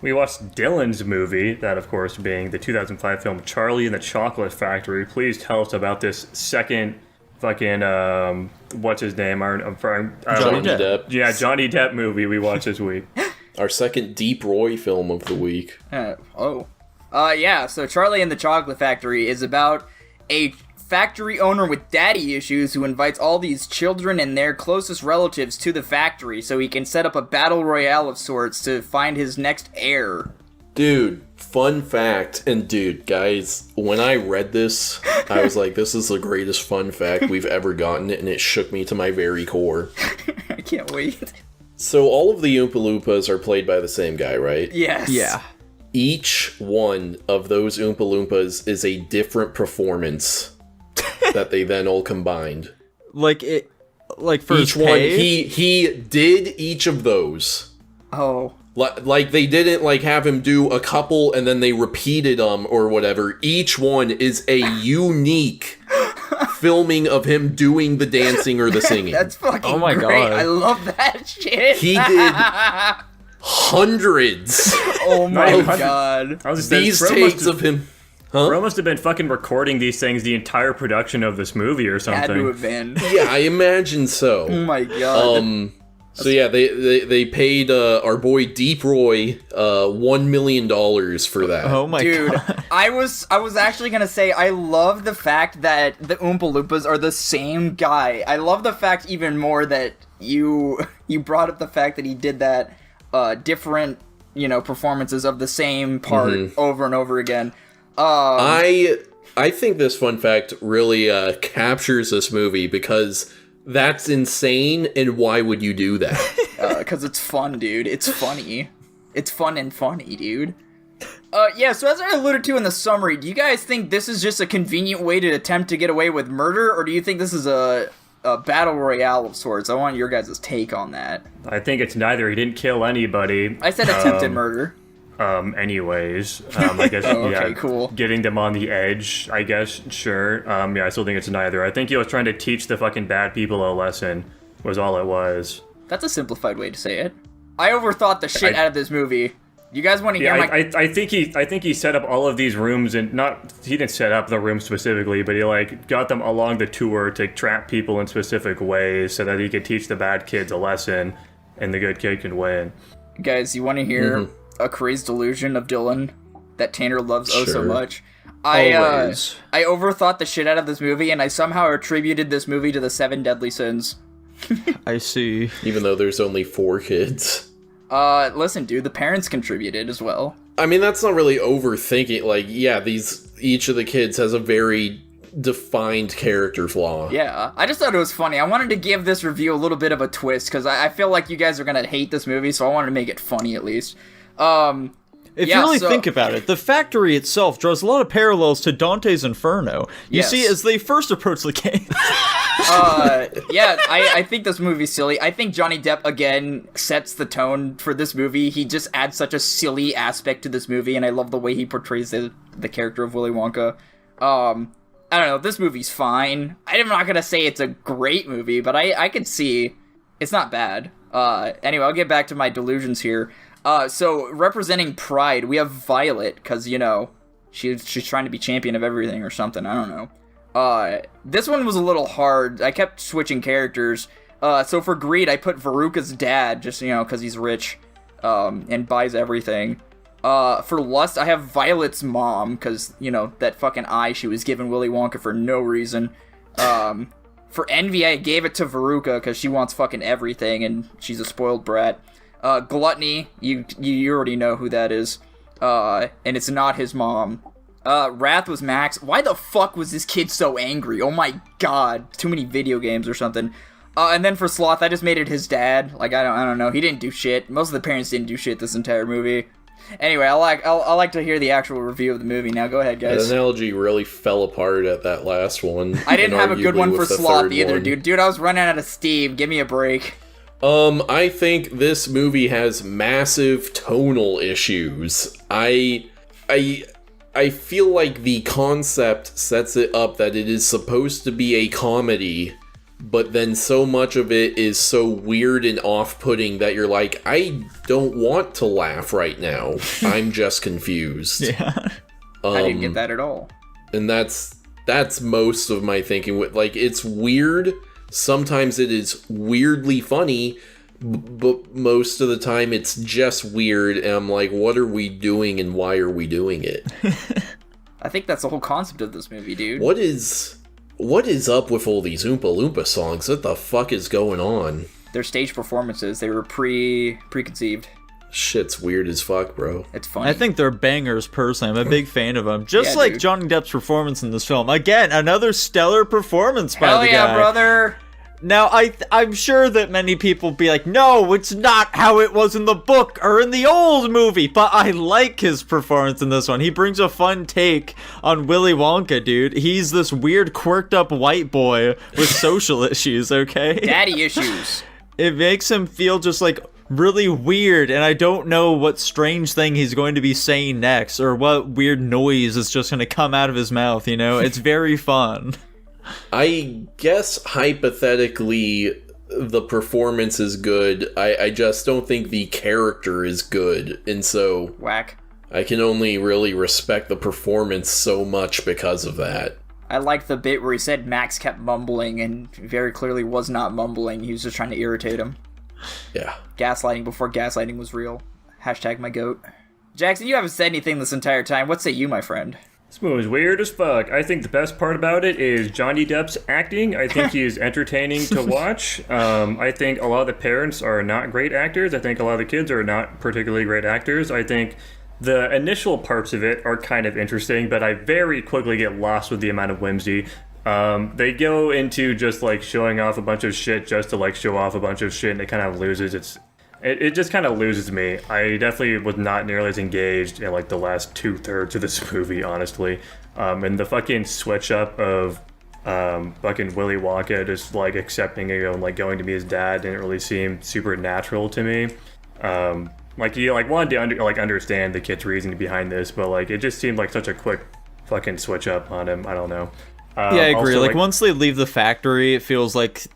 We watched Dylan's movie, that of course being the 2005 film Charlie and the Chocolate Factory. Please tell us about this second fucking, what's his name? Johnny Depp. Yeah, Johnny Depp movie we watched this week. Our second Deep Roy film of the week. So Charlie and the Chocolate Factory is about a factory owner with daddy issues who invites all these children and their closest relatives to the factory so he can set up a battle royale of sorts to find his next heir. Dude, fun fact, and dude, guys, when I read this, I was like, this is the greatest fun fact we've ever gotten, and it shook me to my very core. I can't wait. So all of the Oompa Loompas are played by the same guy, right? Yes. Yeah. Each one of those Oompa Loompas is a different performance that they then all combined. For Each one, he did each of those. Oh. Like, they didn't, have him do a couple and then they repeated them or whatever. Each one is a unique filming of him doing the dancing or the singing. That's fucking great. God. I love that shit. He did hundreds. Oh my God. These takes of him. Huh? Bro must have been fucking recording these things the entire production of this movie or something. Had to have been. Yeah, I imagine so. Oh my God. So yeah, they paid our boy Deep Roy $1 million for that. Oh my Dude, God. I was actually gonna say I love the fact that the Oompa Loompas are the same guy. I love the fact even more that you brought up the fact that he did that different performances of the same part over and over again. I think this fun fact really captures this movie because that's insane, and why would you do that? Because it's fun, dude. It's funny. It's fun and funny, dude. So as I alluded to in the summary, do you guys think this is just a convenient way to attempt to get away with murder, or do you think this is a battle royale of sorts? I want your guys' take on that. I think it's neither. He didn't kill anybody. I said attempted murder. Anyways, I guess, okay, cool. Getting them on the edge, I guess, sure. I still think it's neither. I think he was trying to teach the fucking bad people a lesson, was all it was. That's a simplified way to say it. I overthought the shit out of this movie. You guys want to hear my... I think he set up all of these rooms, and he didn't set up the rooms specifically, but he got them along the tour to trap people in specific ways so that he could teach the bad kids a lesson, and the good kid can win. Guys, you want to hear a crazed delusion of Dylan that Tanner loves so much? I overthought the shit out of this movie, and I somehow attributed this movie to the 7 Deadly Sins. I see. Even though there's only 4 kids. Listen, dude, the parents contributed as well. I mean, that's not really overthinking. Each of the kids has a very defined character flaw. Yeah, I just thought it was funny. I wanted to give this review a little bit of a twist, because I feel like you guys are gonna hate this movie, so I wanted to make it funny at least. If you really think about it, the factory itself draws a lot of parallels to Dante's Inferno. You see, as they first approach the game. I think this movie's silly. I think Johnny Depp, again, sets the tone for this movie. He just adds such a silly aspect to this movie, and I love the way he portrays the character of Willy Wonka. I don't know, this movie's fine. I'm not gonna say it's a great movie, but I can see it's not bad. Anyway, I'll get back to my delusions here. So, representing Pride, we have Violet, because, she's trying to be champion of everything or something, I don't know. This one was a little hard. I kept switching characters. So for Greed, I put Veruca's dad, just, because he's rich, and buys everything. For Lust, I have Violet's mom, because, that fucking eye she was giving Willy Wonka for no reason. For Envy, I gave it to Veruca, because she wants fucking everything, and she's a spoiled brat. Gluttony, you already know who that is, and it's not his mom. Wrath was Max. Why the fuck was this kid so angry? Oh my god, too many video games or something. And then for Sloth, I just made it his dad. I don't know, he didn't do shit. Most of the parents didn't do shit this entire movie. Anyway, I like to hear the actual review of the movie now. Go ahead, guys. That analogy really fell apart at that last one. I didn't have a good one for Sloth either, dude. Dude, I was running out of steam. Give me a break. I think this movie has massive tonal issues. I feel like the concept sets it up that it is supposed to be a comedy, but then so much of it is so weird and off-putting that you're like, I don't want to laugh right now. I'm just confused. Yeah. I didn't get that at all. And that's most of my thinking. Like, it's weird. Sometimes it is weirdly funny, but most of the time it's just weird. And I'm like, what are we doing and why are we doing it? I think that's the whole concept of this movie, dude. What is up with all these Oompa Loompa songs? What the fuck is going on? They're stage performances. They were preconceived. Shit's weird as fuck, bro. It's funny. I think they're bangers, personally. I'm a big fan of them. Just like dude. Johnny Depp's performance in this film. Again, another stellar performance by Hell the guy. yeah, brother! Now, I'm sure that many people will be like, no, it's not how it was in the book or in the old movie, but I like his performance in this one. He brings a fun take on Willy Wonka, dude. He's this weird, quirked up white boy with social issues, okay? Daddy issues. It makes him feel just like really weird, and I don't know what strange thing he's going to be saying next or what weird noise is just going to come out of his mouth, you know? It's very fun. I guess hypothetically the performance is good. I just don't think the character is good. And so Whack. I can only really respect the performance so much because of that. I liked the bit where he said Max kept mumbling and very clearly was not mumbling. He was just trying to irritate him. Yeah. Gaslighting before gaslighting was real. Hashtag my goat. Jackson, you haven't said anything this entire time. What say you, my friend? This movie is weird as fuck. I think the best part about it is Johnny Depp's acting. I think he is entertaining to watch. I think a lot of the parents are not great actors. I think a lot of the kids are not particularly great actors. I think the initial parts of it are kind of interesting, but I very quickly get lost with the amount of whimsy. They go into just like showing off a bunch of shit just to like show off a bunch of shit, and it kind of loses it just kind of loses me. I definitely was not nearly as engaged in like the last 2/3 of this movie, honestly. And the fucking switch up of fucking Willy Wonka just like accepting it and like going to be his dad didn't really seem super natural to me. Like he like wanted to understand the kid's reasoning behind this, but like it just seemed like such a quick fucking switch up on him. I don't know. Yeah, I agree. Also, like once they leave the factory, it feels like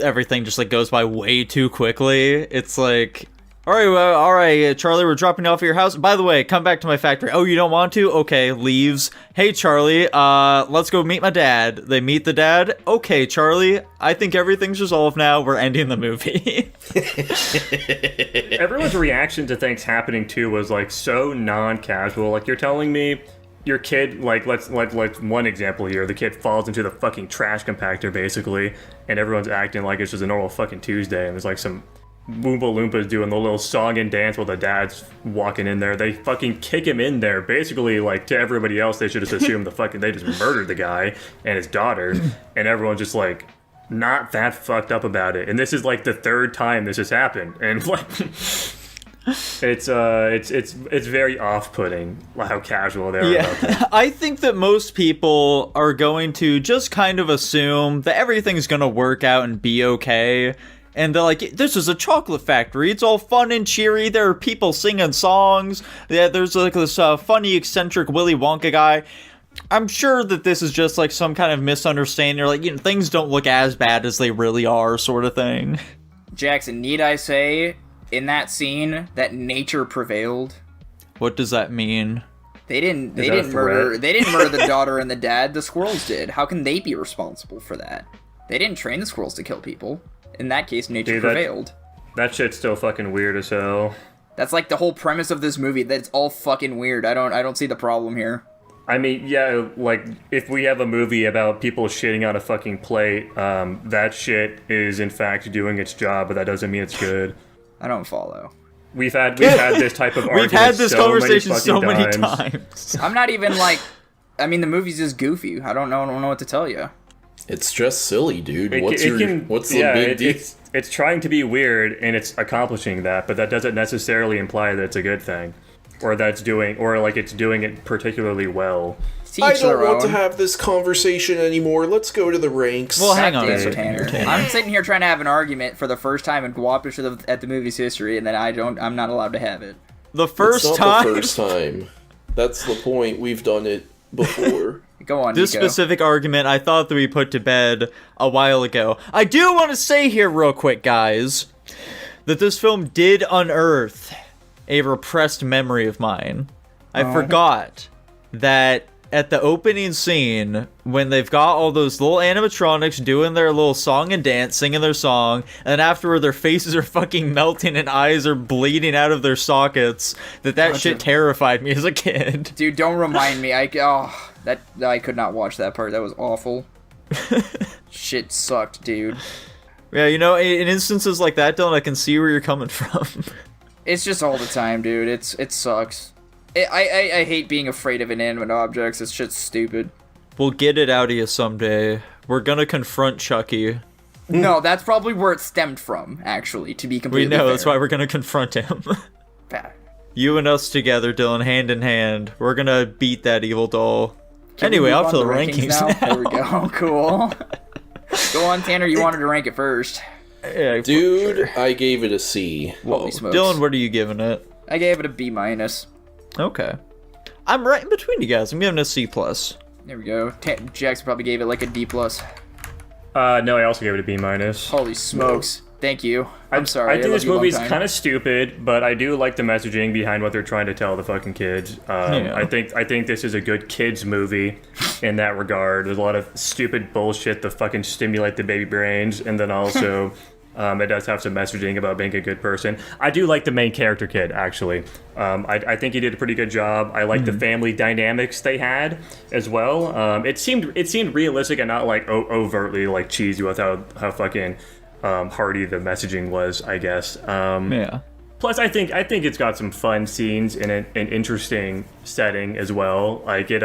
everything just like goes by way too quickly. It's like, all right, Charlie, we're dropping you off at your house. By the way, come back to my factory. Oh, you don't want to? Okay, leaves. Hey, Charlie, let's go meet my dad. They meet the dad. Okay, Charlie, I think everything's resolved now. We're ending the movie. Everyone's reaction to things happening too was like so non-casual. Like you're telling me your kid, like let's one example here, the kid falls into the fucking trash compactor basically, and everyone's acting like it's just a normal fucking Tuesday, and there's like some Oompa Loompas doing the little song and dance while the dad's walking in there. They fucking kick him in there. Basically, like, to everybody else, they should just assume they just murdered the guy and his daughter, and everyone's just like not that fucked up about it. And this is like the third time this has happened, and like it's very off-putting how casual they are about that. I think that most people are going to just kind of assume that everything's gonna work out and be okay. And they're like, this is a chocolate factory. It's all fun and cheery. There are people singing songs. Yeah, there's like this funny, eccentric Willy Wonka guy. I'm sure that this is just like some kind of misunderstanding, or like, you know, things don't look as bad as they really are, sort of thing. Jackson, need I say, in that scene, that nature prevailed? What does that mean? They didn't murder the daughter and the dad. The squirrels did. How can they be responsible for that? They didn't train the squirrels to kill people. In that case, nature prevailed. That shit's still fucking weird as hell. That's like the whole premise of this movie. That it's all fucking weird. I don't see the problem here. I mean, yeah, like, if we have a movie about people shitting on a fucking plate, that shit is in fact doing its job, but that doesn't mean it's good. I don't follow. We've had this type of argument. We've had this conversation so many times. times. I'm not even like, I mean, the movie's just goofy. I don't know what to tell you. It's just silly, dude. What's the big deal? It's trying to be weird, and it's accomplishing that, but that doesn't necessarily imply that it's a good thing, or that it's doing it particularly well. I don't want to have this conversation anymore. Let's go to the ranks. Well, hang on, Tanner. I'm sitting here trying to have an argument for the first time in Guapish at the movie's history, and then I'm not allowed to have it. The first time. That's the point. We've done it before. Go on, This Nico. specific argument I thought that we put to bed a while ago. I do want to say here real quick, guys, that this film did unearth a repressed memory of mine. I forgot that at the opening scene, when they've got all those little animatronics doing their little song and dance, singing their song, and afterward their faces are fucking melting and eyes are bleeding out of their sockets, that shit terrified me as a kid. Dude, don't remind me. I could not watch that part. That was awful. Shit sucked, dude. Yeah, you know, in instances like that, Dylan, I can see where you're coming from. It's just all the time, dude. It sucks. I hate being afraid of inanimate objects. It's shit's stupid. We'll get it out of you someday. We're gonna confront Chucky. No, that's probably where it stemmed from, actually, to be We completely know, fair. that's why we're gonna confront him. Bad. You and us together, Dylan, hand in hand. We're gonna beat that evil doll. Can we Anyway, move off to on the rankings now. There we go. Cool. Go on, Tanner. You wanted to rank it first. Yeah, Dude, I gave it a C. Whoa. Holy smokes. Dylan, what are you giving it? I gave it a B minus. Okay. I'm right in between you guys. I'm giving it a C+. There we go. Jackson probably gave it like a D plus. No, I also gave it a B minus. Holy smokes. Thank you. I'm sorry. I think love this you, long movie's time. kind of stupid, but I do like the messaging behind what they're trying to tell the fucking kids. Yeah. I think this is a good kids movie in that regard. There's a lot of stupid bullshit to fucking stimulate the baby brains, and then also it does have some messaging about being a good person. I do like the main character kid, actually. I think he did a pretty good job. I like the family dynamics they had as well. It seemed realistic and not like overtly like cheesy with how fucking hearty the messaging was, I guess. Yeah. Plus, I think it's got some fun scenes in an interesting setting as well. Like it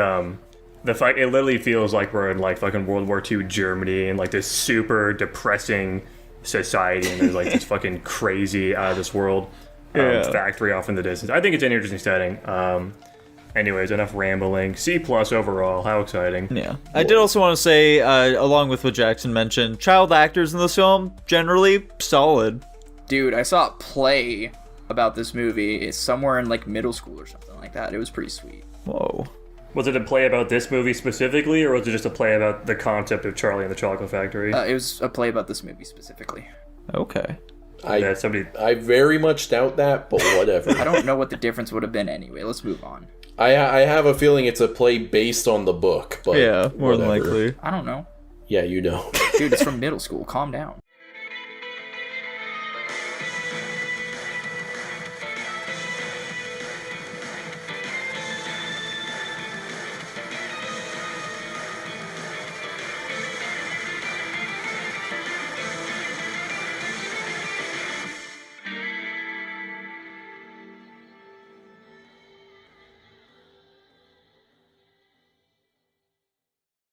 literally feels like we're in like fucking World War II Germany and like this super depressing society, and there's like this fucking crazy out of this world factory off in the distance. I think it's an interesting setting. Anyways, enough rambling. C+ overall. How exciting. Yeah. I did also want to say, along with what Jackson mentioned, child actors in this film, generally solid. Dude, I saw a play about this movie. It's somewhere in like middle school or something like that. It was pretty sweet. Whoa. Was it a play about this movie specifically, or was it just a play about the concept of Charlie and the Chocolate Factory? It was a play about this movie specifically. Okay. I very much doubt that, but whatever. I don't know what the difference would have been anyway. Let's move on. I have a feeling it's a play based on the book, but Yeah, more than whatever. likely. I don't know. Yeah, you know. Dude, it's from middle school. Calm down.